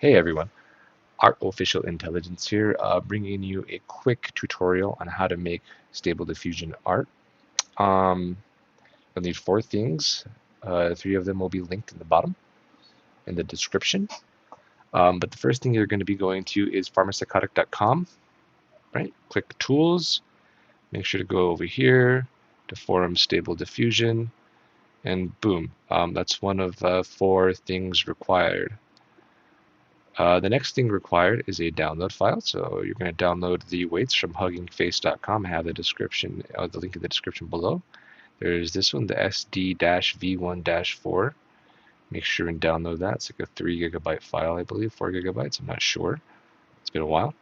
Hey everyone, Artificial Intelligence here, bringing you a quick tutorial on how to make Stable Diffusion art. Um, you'll need four things. Three of them will be linked in the bottom in the description. But the first thing you're going to be going to is farmerpsychotic.com, right? Click Tools, make sure to go over here to Forum Stable Diffusion, and boom, that's one of four things required. The next thing required is a download file. So you're going to download the weights from huggingface.com. I have the description, the link in the description below. There's this one, the SD-V1-4. Make sure and download that. It's like a 3 gigabyte file, I believe, 4 gigabytes. I'm not sure. It's been a while.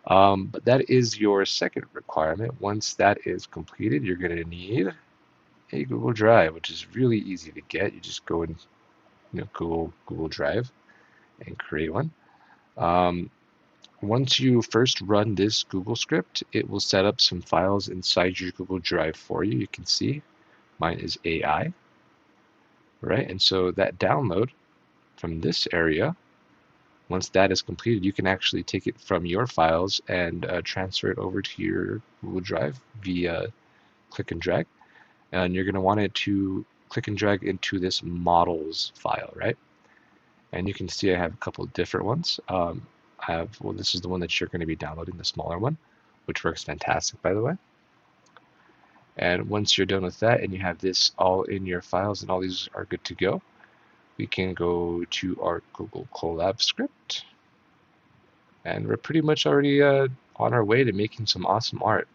But that is your second requirement. Once that is completed, you're going to need a Google Drive, which is really easy to get. You just go in, Google Drive and create one. Once you first run this Google script, it will set up some files inside your Google Drive for you. You can see mine is AI, right? And so that download from this area, once that is completed, you can actually take it from your files and transfer it over to your Google Drive via click and drag. And you're going to want it to click and drag into this models file, right? And you can see I have a couple of different ones. This is the one that you're going to be downloading, the smaller one, which works fantastic, by the way. And once you're done with that and you have this all in your files and all these are good to go, we can go to our Google Colab script. And we're pretty much already on our way to making some awesome art.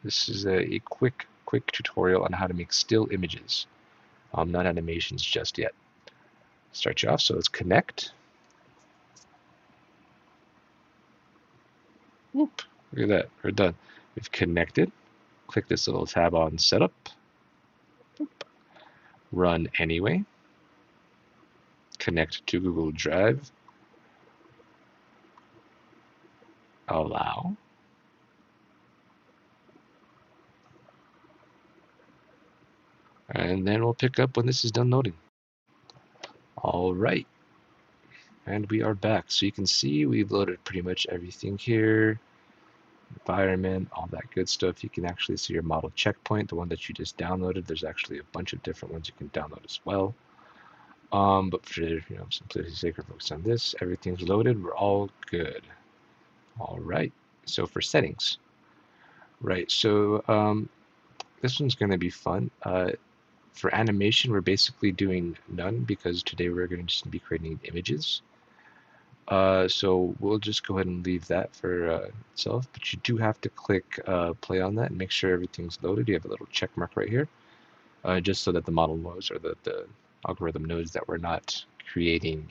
This is a quick tutorial on how to make still images, not animations just yet. Start you off, so let's connect. Whoop, look at that, we're done. We've connected. Click this little tab on Setup. Boop. Run anyway. Connect to Google Drive. Allow. And then we'll pick up when this is done loading. All right. And we are back. So you can see we've loaded pretty much everything here. Environment, all that good stuff. You can actually see your model checkpoint, the one that you just downloaded. There's actually a bunch of different ones you can download as well. But for simplicity's sake, we're focused on this. Everything's loaded. We're all good. All right. So for settings, right? So this one's going to be fun. For animation, we're basically doing none because today we're going to just be creating images. So we'll just go ahead and leave that for itself, but you do have to click play on that and make sure everything's loaded. You have a little check mark right here, just so that the model knows or that the algorithm knows that we're not creating,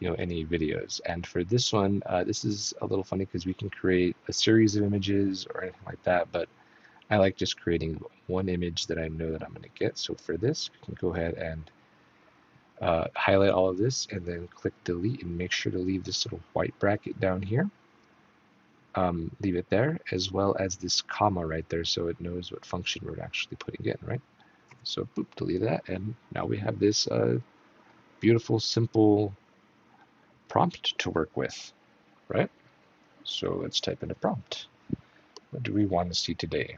any videos. And for this one, this is a little funny because we can create a series of images or anything like that, but I like just creating one image that I know that I'm going to get. So for this, we can go ahead and highlight all of this and then click delete and make sure to leave this little white bracket down here. Leave it there, as well as this comma right there so it knows what function we're actually putting in, right? So boop, delete that, and now we have this beautiful, simple prompt to work with, right? So let's type in a prompt. What do we want to see today?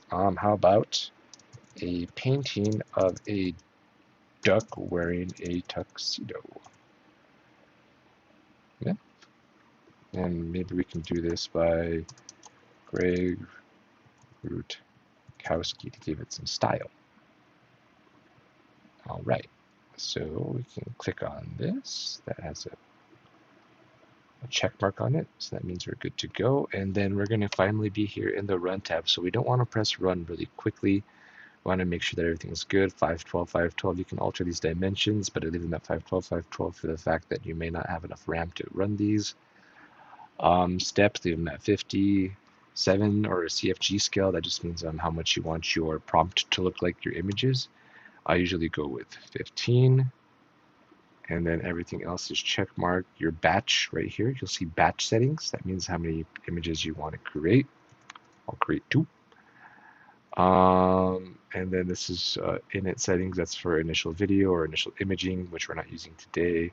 How about a painting of a duck wearing a tuxedo? Yeah. And maybe we can do this by Greg Rutkowski to give it some style. All right, so we can click on this. That has a check mark on it, so that means we're good to go. And then we're going to finally be here in the Run tab. So we don't want to press Run really quickly. We want to make sure that everything's good. 512, 512. You can alter these dimensions, but I leave them at 512, 512 for the fact that you may not have enough RAM to run these. Steps, leave them at 57 or a CFG scale. That just means how much you want your prompt to look like your images. I usually go with 15, and then everything else is check mark. Your batch right here, you'll see batch settings. That means how many images you want to create. I'll create 2. And then this is init settings. That's for initial video or initial imaging, which we're not using today.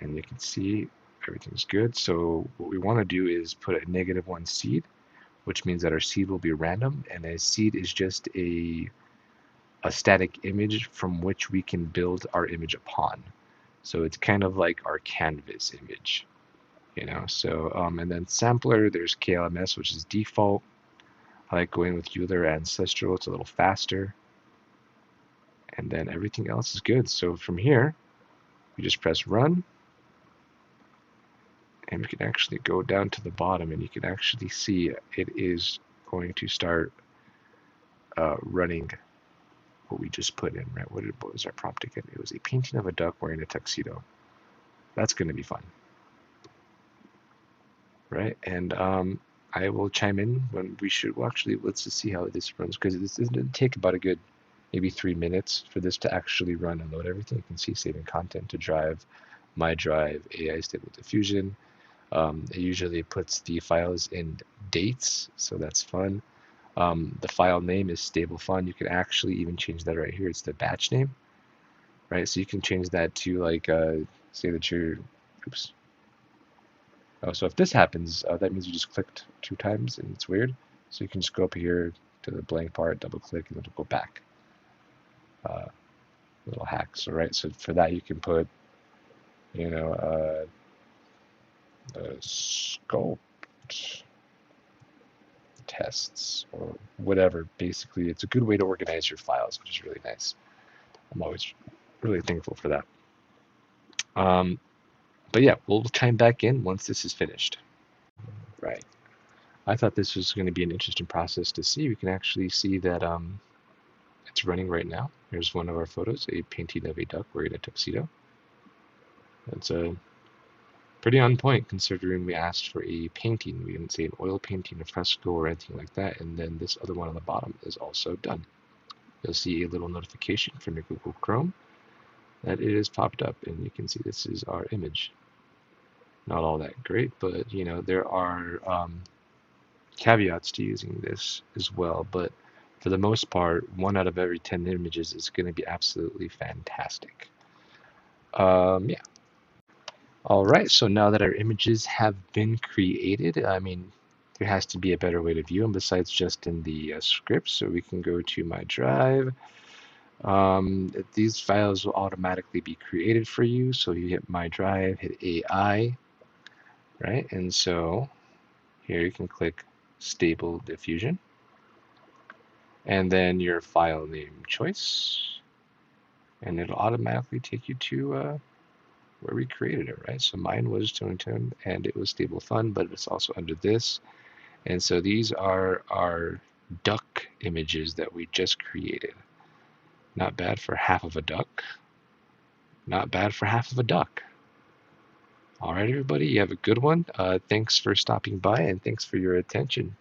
And you can see everything's good. So what we want to do is put a -1 seed, which means that our seed will be random, and a seed is just a static image from which we can build our image upon. So it's kind of like our canvas image, you know. So and then sampler, there's KLMS, which is default. I like going with Euler Ancestral, it's a little faster. And then everything else is good. So from here, you just press run, and we can actually go down to the bottom, and you can actually see it is going to start running what we just put in, right? What was our prompt again? It was a painting of a duck wearing a tuxedo. That's going to be fun, right? And I will chime in when we should. Well, actually, let's just see how this runs, because this is going to take about a good maybe 3 minutes for this to actually run and load everything. You can see saving content to Drive, My Drive, AI Stable Diffusion. It usually puts the files in dates, so that's fun. The file name is stable fun. You can actually even change that right here. It's the batch name, right? So you can change that to like say that you're, oops. Oh, so if this happens, that means you just clicked 2 times and it's weird. So you can just go up here to the blank part, double click, and it'll go back. Little hacks, all right? So for that you can put, you know, sculpt tests or whatever. Basically, it's a good way to organize your files, which is really nice. I'm always really thankful for that. Um, but yeah, we'll chime back in once this is finished. Right. I thought this was going to be an interesting process to see. We can actually see that it's running right now. Here's one of our photos, a painting of a duck wearing a tuxedo. That's a pretty on point considering we asked for a painting. We didn't say an oil painting, a fresco, or anything like that. And then this other one on the bottom is also done. You'll see a little notification from your Google Chrome that it has popped up, and you can see this is our image. Not all that great, but you know, there are caveats to using this as well. But for the most part, 1 out of every 10 images is going to be absolutely fantastic. Yeah. All right, so now that our images have been created, I mean, there has to be a better way to view them besides just in the script. So we can go to my drive. These files will automatically be created for you. So you hit my drive, hit AI, right? And so here you can click Stable Diffusion, and then your file name choice, and it'll automatically take you to where we created it, right? So mine was Tone Tone, and it was Stable Fun, but it's also under this. And so these are our duck images that we just created. Not bad for half of a duck. Not bad for half of a duck. All right, everybody, you have a good one. Thanks for stopping by, and thanks for your attention.